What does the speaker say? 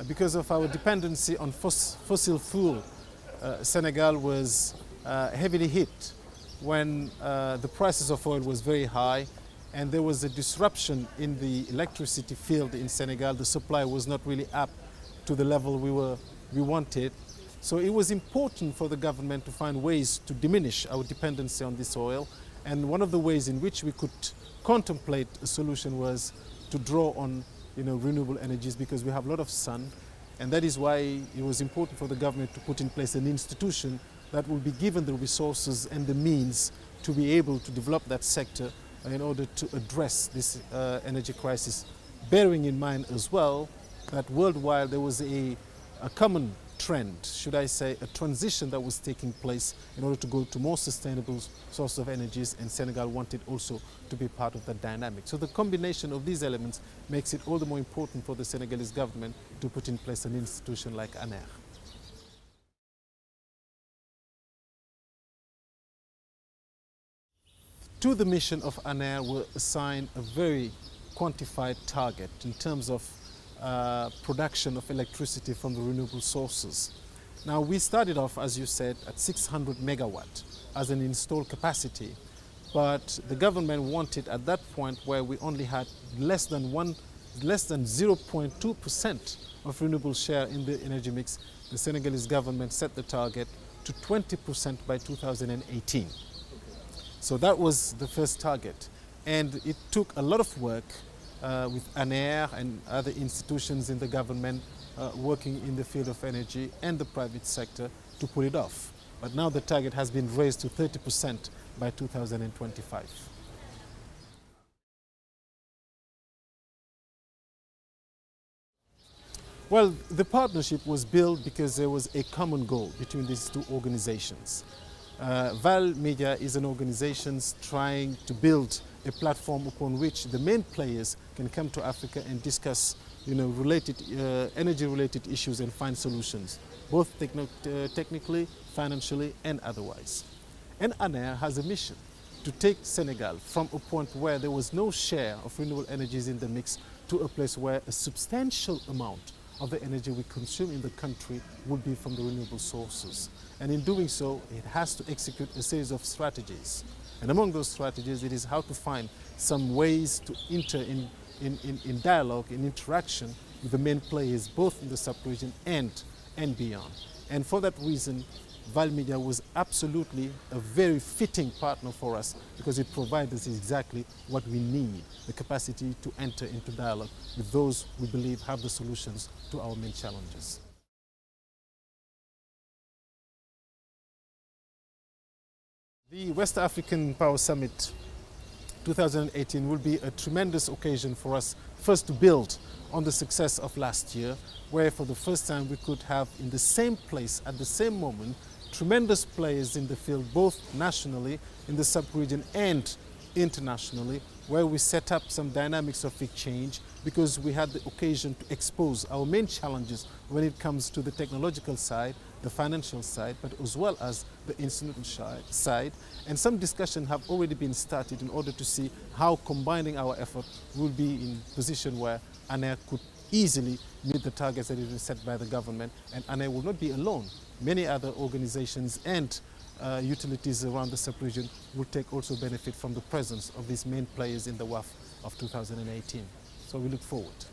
Because of our dependency on fossil fuel, Senegal was heavily hit when the prices of oil was very high and there was a disruption in the electricity field in Senegal. The supply was not really up to the level we wanted. So it was important for the government to find ways to diminish our dependency on this oil. And one of the ways in which we could contemplate a solution was to draw on renewable energies, because we have a lot of sun. And that is why it was important for the government to put in place an institution that will be given the resources and the means to be able to develop that sector in order to address this energy crisis, bearing in mind as well that worldwide there was a common trend, should I say, a transition that was taking place in order to go to more sustainable sources of energies, and Senegal wanted also to be part of that dynamic. So the combination of these elements makes it all the more important for the Senegalese government to put in place an institution like Aner. To the mission of Aner were assigned a very quantified target in terms of production of electricity from the renewable sources. Now we started off, as you said, at 600 megawatt as an installed capacity, but the government wanted at that point, where we only had less than 0.2% of renewable share in the energy mix, the Senegalese government set the target to 20% by 2018. So that was the first target, and it took a lot of work with Aner and other institutions in the government working in the field of energy and the private sector to pull it off. But now the target has been raised to 30% by 2025. Well, the partnership was built because there was a common goal between these two organizations. Val Media is an organization trying to build a platform upon which the main players can come to Africa and discuss energy-related issues and find solutions, both technically, financially, and otherwise. And Aner has a mission to take Senegal from a point where there was no share of renewable energies in the mix to a place where a substantial amount of the energy we consume in the country would be from the renewable sources. And in doing so, it has to execute a series of strategies. And among those strategies, it is how to find some ways to enter in dialogue, in interaction with the main players, both in the sub-region and beyond. And for that reason, Val Media was absolutely a very fitting partner for us, because it provides us exactly what we need, the capacity to enter into dialogue with those we believe have the solutions to our main challenges. The West African Power Summit 2018 will be a tremendous occasion for us, first to build on the success of last year, where for the first time we could have in the same place at the same moment tremendous players in the field, both nationally in the sub-region and internationally, where we set up some dynamics of exchange, because we had the occasion to expose our main challenges when it comes to the technological side, the financial side, but as well as the institutional side. And some discussion have already been started in order to see how combining our effort will be in a position where Aner could easily meet the targets that have been set by the government. And Aner will not be alone. Many other organizations and utilities around the sub-region will take also benefit from the presence of these main players in the WAF of 2018. So we look forward.